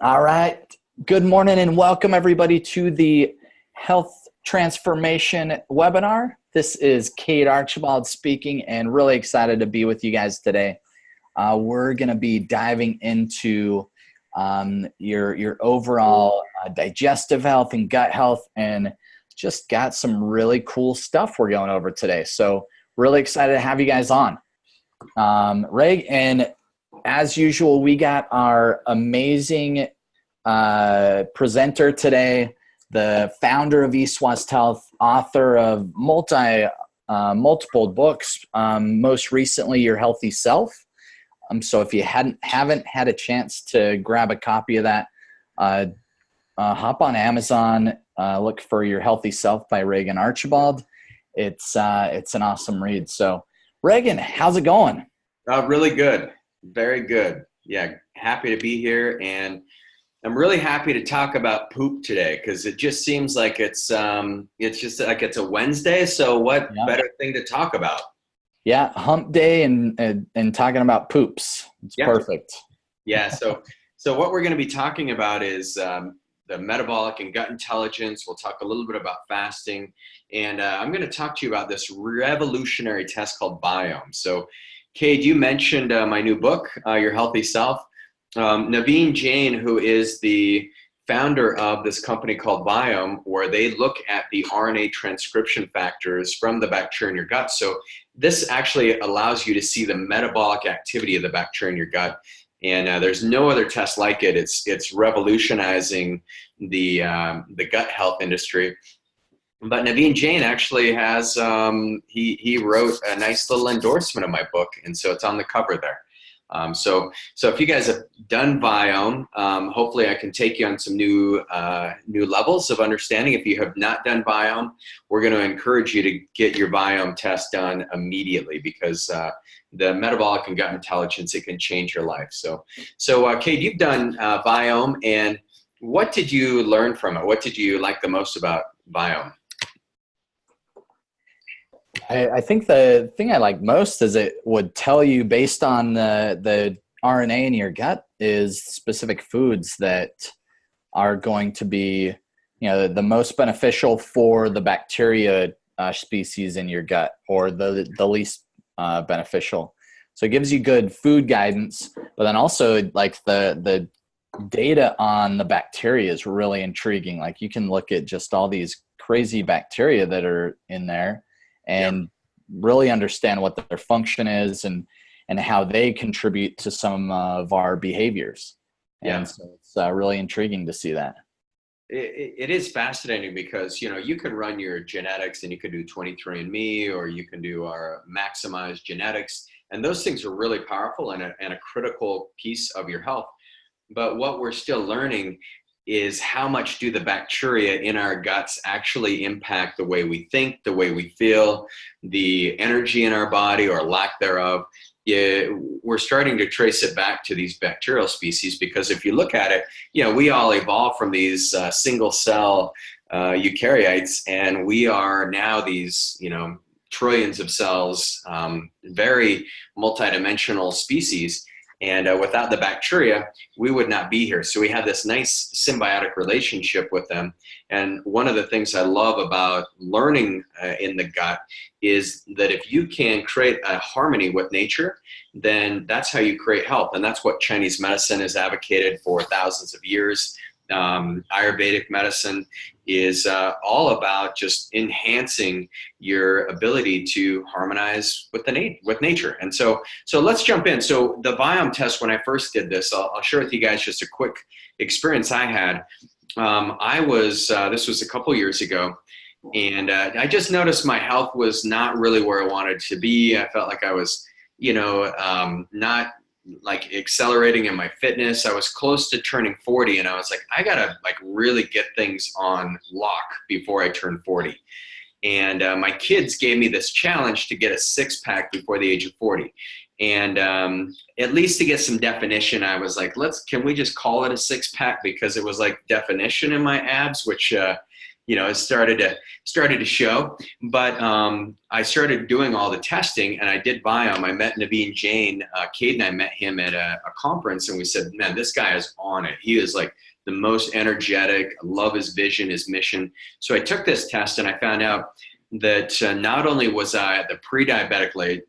All right. Good morning and welcome everybody to the Health Transformation webinar. This is Cade Archibald speaking and really excited to be with you guys today. We're going to be diving into your overall digestive health and gut health, and just got some really cool stuff we're going over today. So really excited to have you guys on. Regan, and as usual, we got our amazing presenter today, the founder of East West Health, author of multiple books, most recently Your Healthy Self. So if you haven't had a chance to grab a copy of that, hop on Amazon, look for Your Healthy Self by Regan Archibald. It's an awesome read. So Regan, how's it going? Really good. Very good. Yeah. Happy to be here. And I'm really happy to talk about poop today because it just seems like it's just like it's a Wednesday. So what better thing to talk about? Yeah. Hump day and talking about poops. It's perfect. Yeah. So what we're going to be talking about is the metabolic and gut intelligence. We'll talk a little bit about fasting. And I'm going to talk to you about this revolutionary test called Biome. So Cade, you mentioned my new book, Your Healthy Self. Naveen Jain, who is the founder of this company called Biome, where they look at the RNA transcription factors from the bacteria in your gut. So this actually allows you to see the metabolic activity of the bacteria in your gut. And there's no other test like it. It's revolutionizing the gut health industry. But Naveen Jain actually has, he wrote a nice little endorsement of my book, and so it's on the cover there. So if you guys have done Biome, hopefully I can take you on some new levels of understanding. If you have not done Biome, we're going to encourage you to get your Biome test done immediately because the metabolic and gut intelligence, it can change your life. So Cade, you've done Biome, and what did you learn from it? What did you like the most about Biome? I think the thing I like most is it would tell you based on the RNA in your gut is specific foods that are going to be, the most beneficial for the bacteria species in your gut, or the least beneficial. So it gives you good food guidance, but then also like the data on the bacteria is really intriguing. Like you can look at just all these crazy bacteria that are in there and really understand what their function is and how they contribute to some of our behaviors. And so it's really intriguing to see that. It is fascinating because, you can run your genetics and you can do 23andMe, or you can do our maximized genetics. And those things are really powerful and a critical piece of your health. But what we're still learning is how much do the bacteria in our guts actually impact the way we think, the way we feel, the energy in our body or lack thereof. We're starting to trace it back to these bacterial species because if you look at it, we all evolved from these single cell eukaryotes, and we are now these, trillions of cells, very multidimensional species. And without the bacteria, we would not be here. So we have this nice symbiotic relationship with them. And one of the things I love about learning in the gut is that if you can create a harmony with nature, then that's how you create health. And that's what Chinese medicine has advocated for thousands of years. Ayurvedic medicine is all about just enhancing your ability to harmonize with nature. And so let's jump in. So the Biome test, when I first did this, I'll share with you guys just a quick experience I had. This was a couple years ago, and I just noticed my health was not really where I wanted to be. I felt like I was, not like accelerating in my fitness. I was close to turning 40, and I was like, I gotta like really get things on lock before I turn 40. And my kids gave me this challenge to get a 6-pack before the age of 40. And at least to get some definition, I was like, can we just call it a 6-pack? Because it was like definition in my abs, which it started to show. But I started doing all the testing, and I did biome. I met Naveen Jain. Cade and I met him at a conference, and we said, man, this guy is on it. He is like the most energetic. I love his vision, his mission. So I took this test, and I found out that not only was I at the pre-diabetic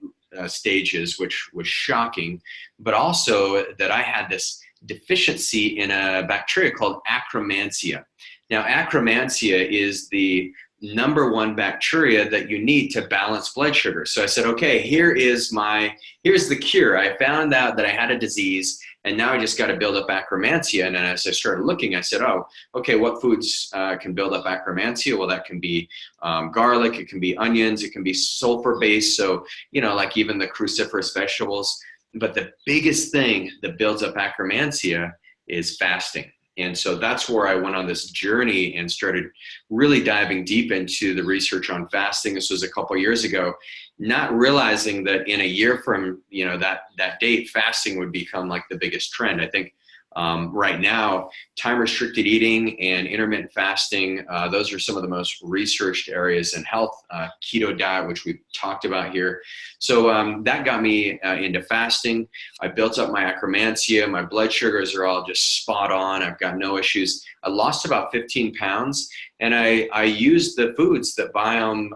stages, which was shocking, but also that I had this deficiency in a bacteria called Akkermansia. Now, Akkermansia is the #1 bacteria that you need to balance blood sugar. So I said, okay, here's the cure. I found out that I had a disease, and now I just got to build up Akkermansia. And then as I started looking, I said, oh, okay, what foods can build up Akkermansia? Well, that can be garlic, it can be onions, it can be sulfur-based, so, like even the cruciferous vegetables. But the biggest thing that builds up Akkermansia is fasting. And so that's where I went on this journey and started really diving deep into the research on fasting. This was a couple of years ago, not realizing that in a year from that date, fasting would become like the biggest trend. I think right now, time restricted eating and intermittent fasting, those are some of the most researched areas in health. Keto diet, which we've talked about here. So that got me into fasting. I built up my Akkermansia. My blood sugars are all just spot on. I've got no issues. I lost about 15 pounds, and I used the foods that Biome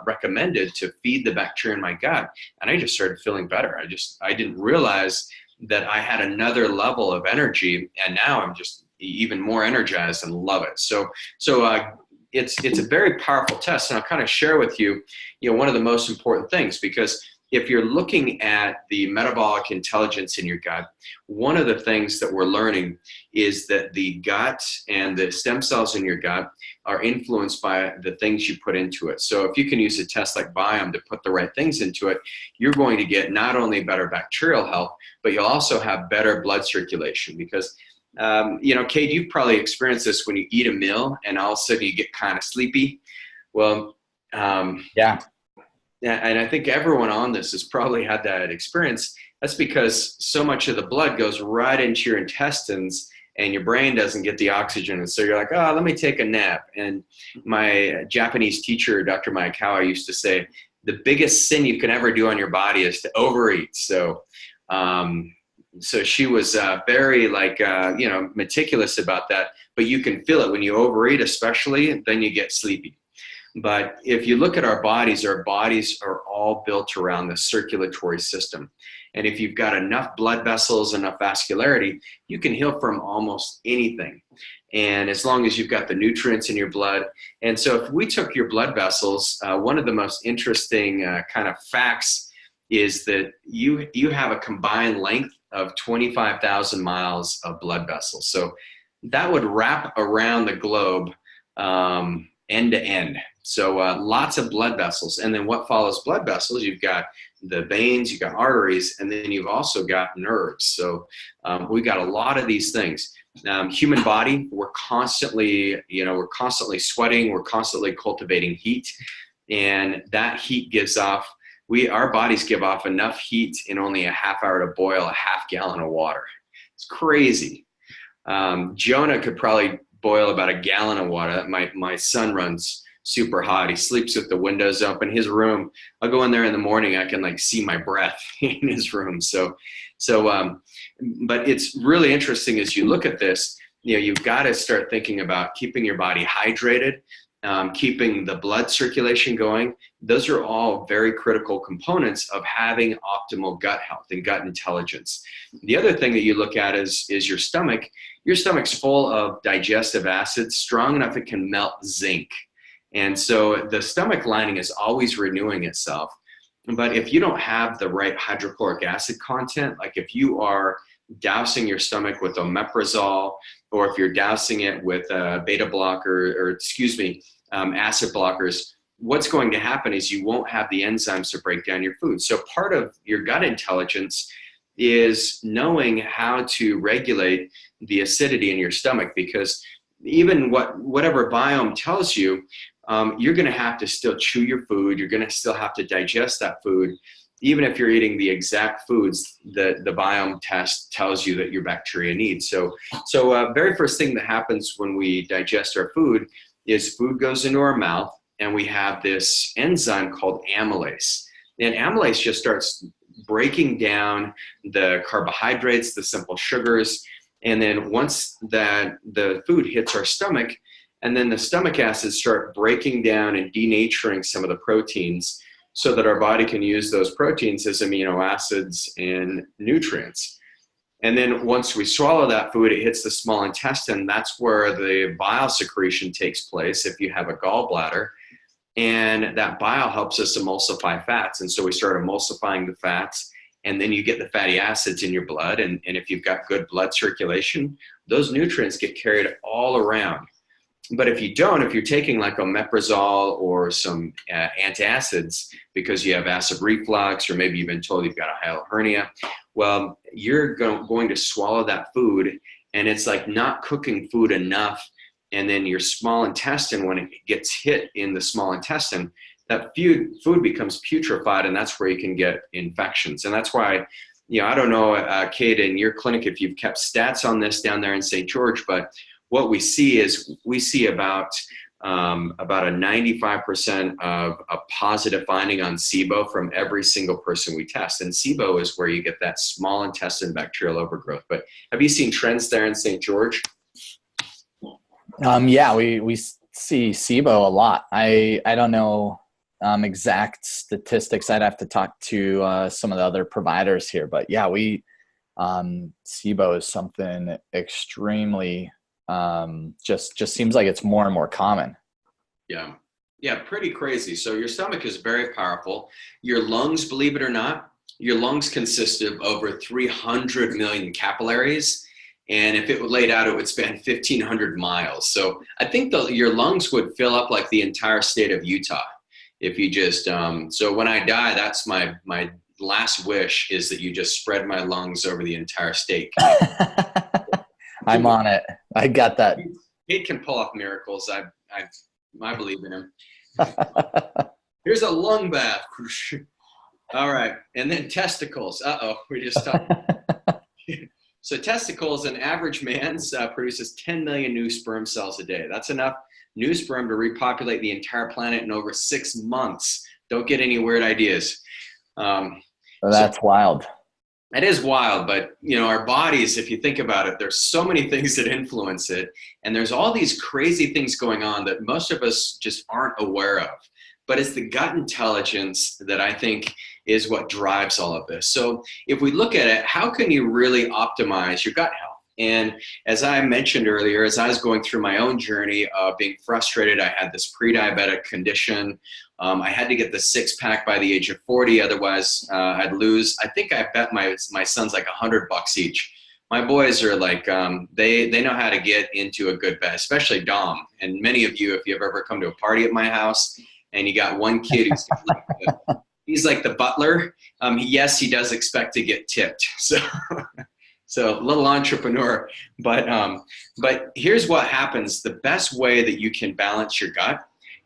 recommended to feed the bacteria in my gut, and I just started feeling better. I didn't realize that I had another level of energy, and now I'm just even more energized and love it. So it's a very powerful test, and I'll kind of share with you, one of the most important things, because if you're looking at the metabolic intelligence in your gut, one of the things that we're learning is that the gut and the stem cells in your gut are influenced by the things you put into it. So if you can use a test like Biome to put the right things into it, you're going to get not only better bacterial health, but you'll also have better blood circulation. Because, Cade, you've probably experienced this when you eat a meal and all of a sudden you get kind of sleepy. Well, yeah. And I think everyone on this has probably had that experience. That's because so much of the blood goes right into your intestines and your brain doesn't get the oxygen. And so you're like, oh, let me take a nap. And my Japanese teacher, Dr. Maekawa, used to say, the biggest sin you can ever do on your body is to overeat. So she was very meticulous about that, but you can feel it when you overeat, especially, then you get sleepy. But if you look at our bodies are all built around the circulatory system. And if you've got enough blood vessels, enough vascularity, you can heal from almost anything. And as long as you've got the nutrients in your blood. And so if we took your blood vessels, one of the most interesting kind of facts is that you have a combined length of 25,000 miles of blood vessels. So that would wrap around the globe end to end. So lots of blood vessels. And then what follows blood vessels? You've got the veins, you've got arteries, and then you've also got nerves. So we've got a lot of these things. Human body, we're constantly sweating, we're constantly cultivating heat, and that heat gives off, our bodies give off enough heat in only a half hour to boil a half gallon of water. It's crazy. Jonah could probably boil about a gallon of water. My son runs super hot. He sleeps with the windows open. His room, I'll go in there in the morning, I can see my breath in his room. But it's really interesting as you look at this, you've got to start thinking about keeping your body hydrated, keeping the blood circulation going. Those are all very critical components of having optimal gut health and gut intelligence. The other thing that you look at is your stomach. Your stomach's full of digestive acids, strong enough it can melt zinc. And so the stomach lining is always renewing itself. But if you don't have the right hydrochloric acid content, like if you are dousing your stomach with omeprazole, or if you're dousing it with beta blocker, acid blockers, what's going to happen is you won't have the enzymes to break down your food. So part of your gut intelligence is knowing how to regulate the acidity in your stomach, because even whatever Biome tells you, you're going to have to still chew your food. You're going to still have to digest that food, even if you're eating the exact foods that the Biome test tells you that your bacteria need. So very first thing that happens when we digest our food is food goes into our mouth, and we have this enzyme called amylase. And amylase just starts breaking down the carbohydrates, the simple sugars. And then once that the food hits our stomach, and then the stomach acids start breaking down and denaturing some of the proteins so that our body can use those proteins as amino acids and nutrients. And then once we swallow that food, it hits the small intestine. That's where the bile secretion takes place if you have a gallbladder. And that bile helps us emulsify fats. And so we start emulsifying the fats, and then you get the fatty acids in your blood. And if you've got good blood circulation, those nutrients get carried all around. But if you don't, if you're taking like omeprazole or some antacids because you have acid reflux, or maybe you've been told you've got a hiatal hernia, well, you're going to swallow that food, and it's like not cooking food enough. And then your small intestine, when it gets hit in the small intestine, that food becomes putrefied, and that's where you can get infections. And that's why, I don't know, Cade, in your clinic, if you've kept stats on this down there in St. George, but what we see is about a 95% of a positive finding on SIBO from every single person we test. And SIBO is where you get that small intestine bacterial overgrowth. But have you seen trends there in St. George? Yeah, we see SIBO a lot. I don't know exact statistics. I'd have to talk to some of the other providers here, but yeah, SIBO is something extremely just seems like it's more and more common. Yeah, pretty crazy. So your stomach is very powerful. Your lungs, believe it or not, your lungs consist of over 300 million capillaries. And if it were laid out, it would span 1,500 miles. So I think your lungs would fill up like the entire state of Utah. If you just, so when I die, that's my last wish, is that you just spread my lungs over the entire state. I'm on it. I got that. He can pull off miracles. I believe in him. Here's a lung bath. All right. And then testicles. We just talked. So testicles, an average man's produces 10 million new sperm cells a day. That's enough new sperm to repopulate the entire planet in over 6 months. Don't get any weird ideas. That's wild. It is wild, but our bodies, if you think about it, there's so many things that influence it. And there's all these crazy things going on that most of us just aren't aware of. But it's the gut intelligence that I think is what drives all of this. So if we look at it, how can you really optimize your gut health? And as I mentioned earlier, as I was going through my own journey of being frustrated, I had this pre-diabetic condition. I had to get the 6-pack by the age of 40. Otherwise, I'd lose. I think I bet my sons like $100 each. My boys are like, they know how to get into a good bed, especially Dom. And many of you, if you've ever come to a party at my house and you got one kid who's he's like the butler. Yes, he does expect to get tipped. So little entrepreneur, but here's what happens. The best way that you can balance your gut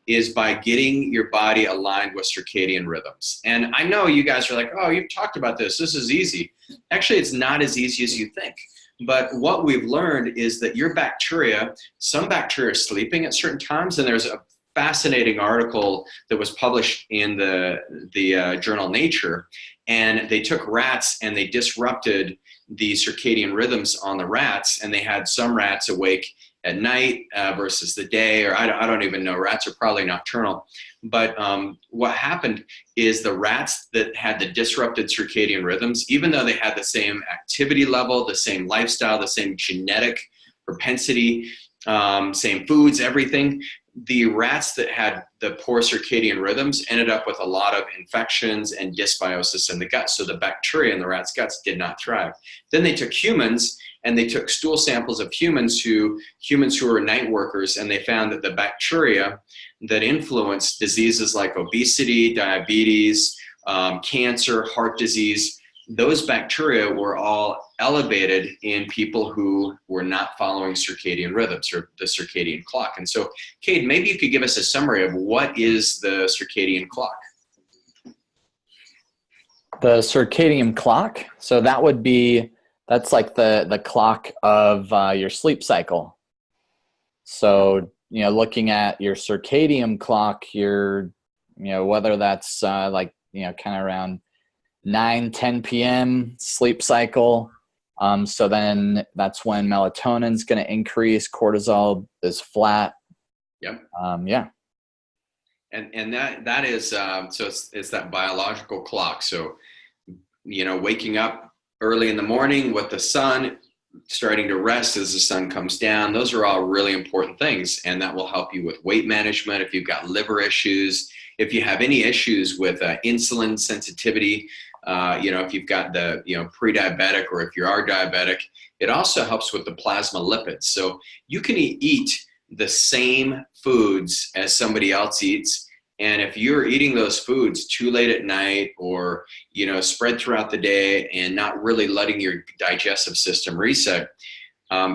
is by getting your body aligned with circadian rhythms. And I know you guys are like, oh, you've talked about this. This is easy. Actually, it's not as easy as you think. But what we've learned is that your bacteria, some bacteria are sleeping at certain times. And there's a fascinating article that was published in the journal Nature. And they took rats and they disrupted the circadian rhythms on the rats. And they had some rats awake at night versus the day, or I don't even know. Rats are probably nocturnal. But what happened is the rats that had the disrupted circadian rhythms, even though they had the same activity level, the same lifestyle, the same genetic propensity, same foods, everything, the rats that had the poor circadian rhythms ended up with a lot of infections and dysbiosis in the gut. So the bacteria in the rats' guts did not thrive. Then they took humans and they took stool samples of humans who were night workers, and they found that the bacteria that influenced diseases like obesity, diabetes, cancer, heart disease, those bacteria were all elevated in people who were not following circadian rhythms or the circadian clock. And so, Cade, maybe you could give us a summary of what is the circadian clock? The circadian clock. So that's like the clock of your sleep cycle. So looking at your circadian clock, whether that's kind of around 9-10 p.m. sleep cycle. So then that's when melatonin's going to increase, cortisol is flat. Yep. Yeah. And that is, so it's that biological clock. So, waking up early in the morning with the sun, starting to rest as the sun comes down, those are all really important things. And that will help you with weight management. If you've got liver issues, if you have any issues with insulin sensitivity, if you've got the, pre-diabetic, or if you are diabetic, it also helps with the plasma lipids. So you can eat the same foods as somebody else eats. And if you're eating those foods too late at night, or, spread throughout the day and not really letting your digestive system reset,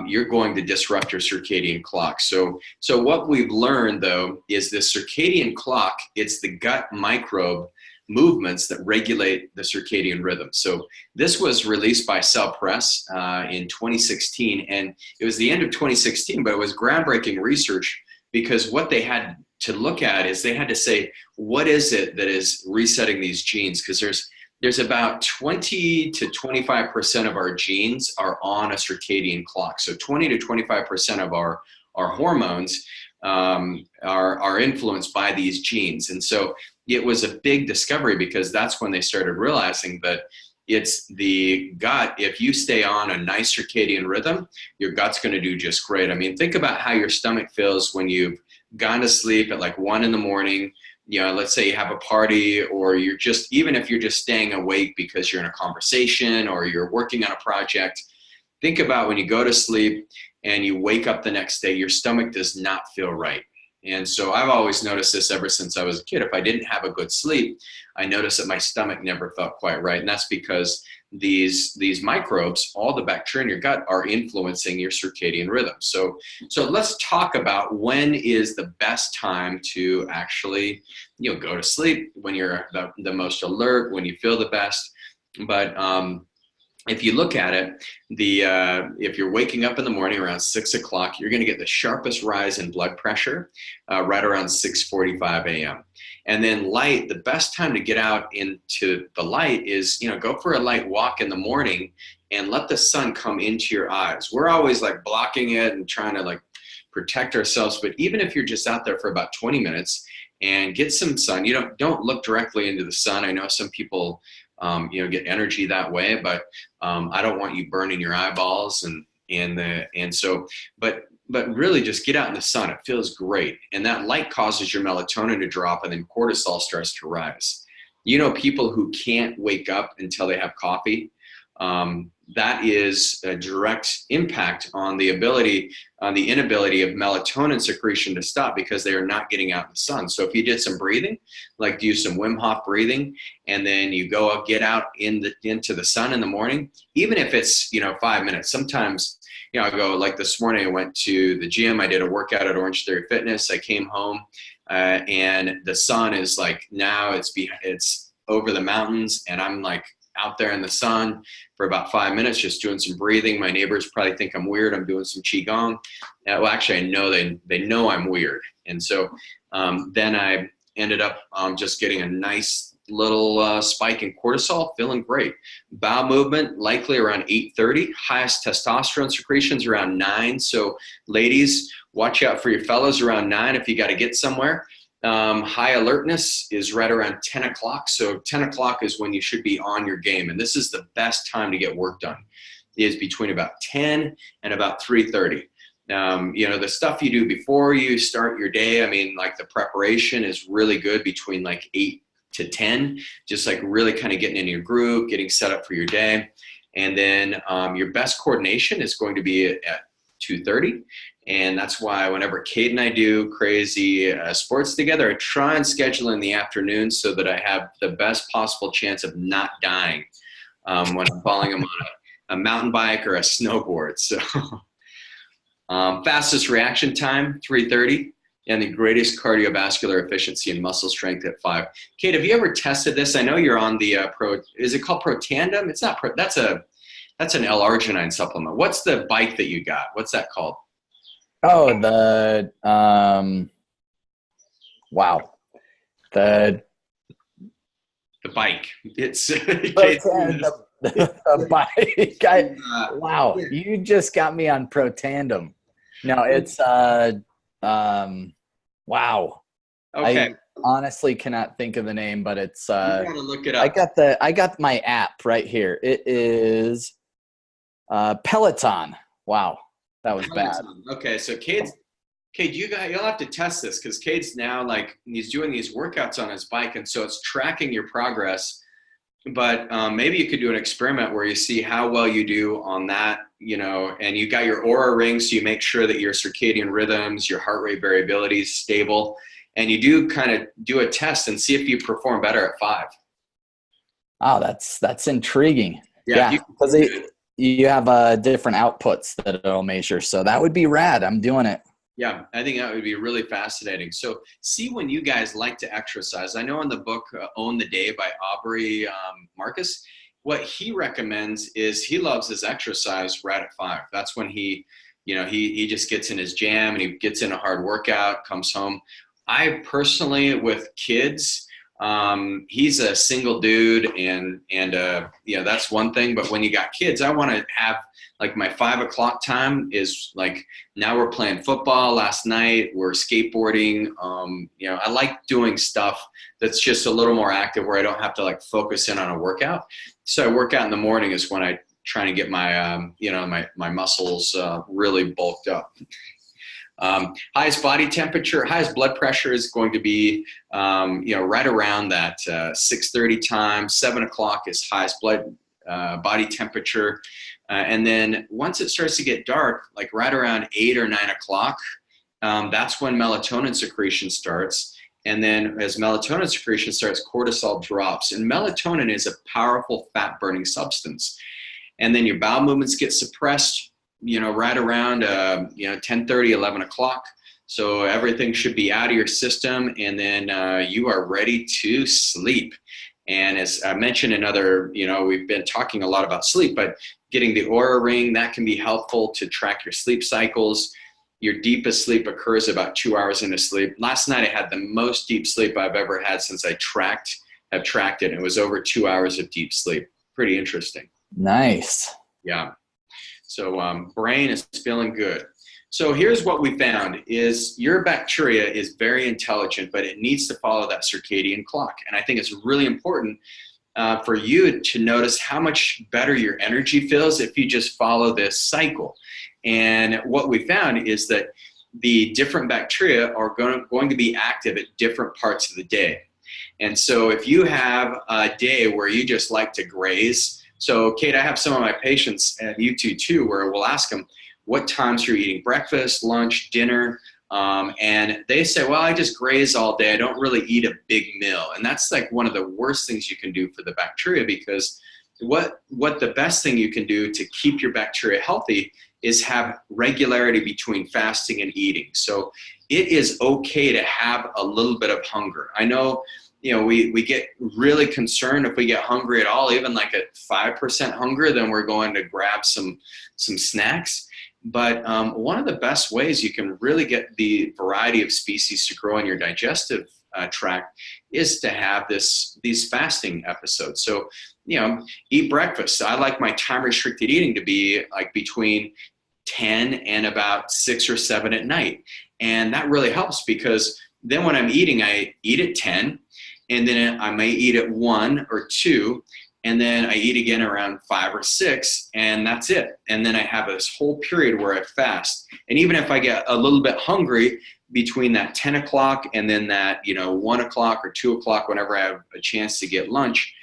you're going to disrupt your circadian clock. So what we've learned, though, is the circadian clock, it's the gut microbe movements that regulate the circadian rhythm. So this was released by Cell Press in 2016, and it was the end of 2016, but it was groundbreaking research, because what they had to look at is they had to say, what is it that is resetting these genes? Because there's about 20 to 25% of our genes are on a circadian clock. So 20 to 25% of our hormones are influenced by these genes. And so it was a big discovery, because that's when they started realizing that it's the gut. If you stay on a nice circadian rhythm, your gut's going to do just great. I mean, think about how your stomach feels when you've gone to sleep at like 1 a.m. Let's say you have a party, or even if you're just staying awake because you're in a conversation or you're working on a project. Think about when you go to sleep and you wake up the next day, your stomach does not feel right. And so I've always noticed this ever since I was a kid. If I didn't have a good sleep, I noticed that my stomach never felt quite right. And that's because these microbes, all the bacteria in your gut, are influencing your circadian rhythm. So let's talk about when is the best time to actually, go to sleep, when you're the most alert, when you feel the best. But if you look at it, if you're waking up in the morning around 6 o'clock, you're going to get the sharpest rise in blood pressure right around 6:45 a.m. And then light, the best time to get out into the light is, go for a light walk in the morning and let the sun come into your eyes. We're always like blocking it and trying to like protect ourselves. But even if you're just out there for about 20 minutes and get some sun, don't look directly into the sun. I know some people get energy that way, but I don't want you burning your eyeballs but really just get out in the sun. It feels great. And that light causes your melatonin to drop, and then cortisol starts to rise. People who can't wake up until they have coffee, that is a direct impact on the inability of melatonin secretion to stop, because they are not getting out in the sun. So if you did some breathing, like do some Wim Hof breathing, and then you go up, get out into the sun in the morning, even if it's 5 minutes. Sometimes I go, like this morning I went to the gym, I did a workout at Orange Theory Fitness, I came home and the sun is like, now it's over the mountains, and I'm like out there in the sun for about 5 minutes just doing some breathing. My neighbors probably think I'm weird. I'm doing some qigong. Well, actually, I know they know I'm weird. And so then I ended up just getting a nice little spike in cortisol, feeling great. Bowel movement likely around 8:30. Highest testosterone secretions around 9. So ladies, watch out for your fellas around 9 if you got to get somewhere. High alertness is right around 10 o'clock. So 10 o'clock is when you should be on your game. And this is the best time to get work done, is between about 10 and about 3:30. The stuff you do before you start your day, I mean, like the preparation is really good between like 8 to 10, just like really kind of getting in your groove, getting set up for your day. And then your best coordination is going to be at 2:30. And that's why whenever Cade and I do crazy sports together, I try and schedule in the afternoon so that I have the best possible chance of not dying when I'm following him on a mountain bike or a snowboard. So fastest reaction time, 3:30. And the greatest cardiovascular efficiency and muscle strength at 5. Cade, have you ever tested this? I know you're on the is it called Protandim? It's not that's an L-arginine supplement. What's the bike that you got? What's that called? Oh, wow. The The bike. It's Protan, the bike. Wow, yeah. you just got me on Protandem. No, it's wow. Okay. I honestly cannot think of the name, but it's You gotta look it up. I got my app right here. It is Peloton. Wow, that was bad. Okay, so Cade, you'll have to test this because Cade's now like he's doing these workouts on his bike, and so it's tracking your progress. But maybe you could do an experiment where you see how well you do on that, and you got your Aura ring, so you make sure that your circadian rhythms, your heart rate variability is stable, and you do kind of do a test and see if you perform better at 5. Oh, that's intriguing. Yeah, Yeah, because you have different outputs that it'll measure, so that would be rad. I'm doing it. Yeah, I think that would be really fascinating. So see when you guys like to exercise. I know in the book Own the Day by Aubrey Marcus, what he recommends is he loves his exercise right at 5. That's when he just gets in his jam and he gets in a hard workout, comes home. I personally, with kids, he's a single dude and that's one thing. But when you got kids, I want to have like my 5 o'clock time is like, now we're playing football. Last night we're skateboarding. I like doing stuff that's just a little more active where I don't have to like focus in on a workout. So I work out in the morning is when I try to get my, my muscles really bulked up. Highest body temperature, highest blood pressure is going to be, right around that 6:30 time. 7 o'clock is highest body temperature. And then once it starts to get dark, like right around 8 or 9 o'clock, that's when melatonin secretion starts. And then as melatonin secretion starts, cortisol drops. And melatonin is a powerful fat burning substance. And then your bowel movements get suppressed, right around 10:30, 11 o'clock. So everything should be out of your system, and then you are ready to sleep. And as I mentioned in other, we've been talking a lot about sleep, but getting the Aura ring, that can be helpful to track your sleep cycles. Your deepest sleep occurs about 2 hours into sleep. Last night I had the most deep sleep I've ever had since I have tracked it. It was over 2 hours of deep sleep. Pretty interesting. Nice. Yeah. So brain is feeling good. So here's what we found is your bacteria is very intelligent, but it needs to follow that circadian clock. And I think it's really important for you to notice how much better your energy feels if you just follow this cycle. And what we found is that the different bacteria are going to be active at different parts of the day. And so if you have a day where you just like to graze, so Cade, I have some of my patients, and you too, where we'll ask them, what times you're eating breakfast, lunch, dinner, and they say, well, I just graze all day. I don't really eat a big meal. And that's like one of the worst things you can do for the bacteria, because what the best thing you can do to keep your bacteria healthy is have regularity between fasting and eating. So it is okay to have a little bit of hunger. I know, we get really concerned if we get hungry at all, even like at 5% hunger, then we're going to grab some snacks. But one of the best ways you can really get the variety of species to grow in your digestive tract is to have these fasting episodes. So, eat breakfast. I like my time restricted eating to be like between 10 and about 6 or 7 at night. And that really helps, because then when I'm eating, I eat at 10, and then I may eat at 1 or 2, and then I eat again around 5 or 6, and that's it. And then I have this whole period where I fast. And even if I get a little bit hungry between that 10 o'clock and then that 1 o'clock or 2 o'clock, whenever I have a chance to get lunch,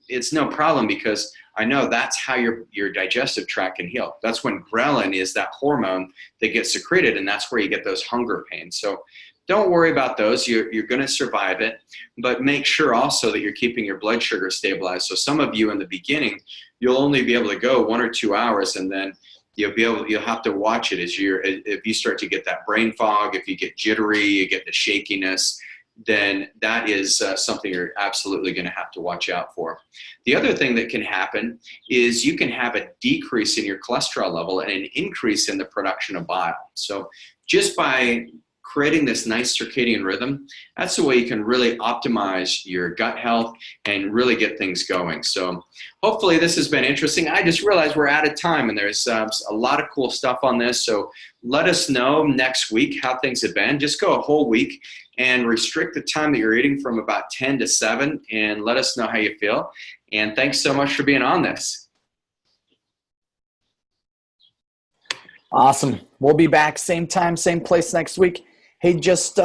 it's no problem, because I know that's how your digestive tract can heal. That's when ghrelin is that hormone that gets secreted, and that's where you get those hunger pains. So don't worry about those. You're going to survive it, but make sure also that you're keeping your blood sugar stabilized. So some of you in the beginning, you'll only be able to go 1 or 2 hours, and then you'll have to watch it if you start to get that brain fog, if you get jittery, you get the shakiness, then that is something you're absolutely going to have to watch out for. The other thing that can happen is you can have a decrease in your cholesterol level and an increase in the production of bile. So just by creating this nice circadian rhythm, that's the way you can really optimize your gut health and really get things going. So hopefully this has been interesting. I just realized we're out of time, and there's a lot of cool stuff on this. So let us know next week how things have been. Just go a whole week and restrict the time that you're eating from about 10 to 7 and let us know how you feel. And thanks so much for being on this. Awesome. We'll be back same time, same place next week. Hey, just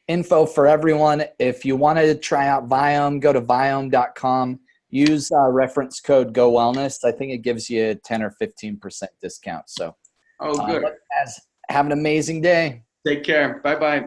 info for everyone. If you want to try out Viome, go to viome.com. Use reference code GoWellness. I think it gives you a 10 or 15% discount. So, oh, good. Have an amazing day. Take care. Bye-bye.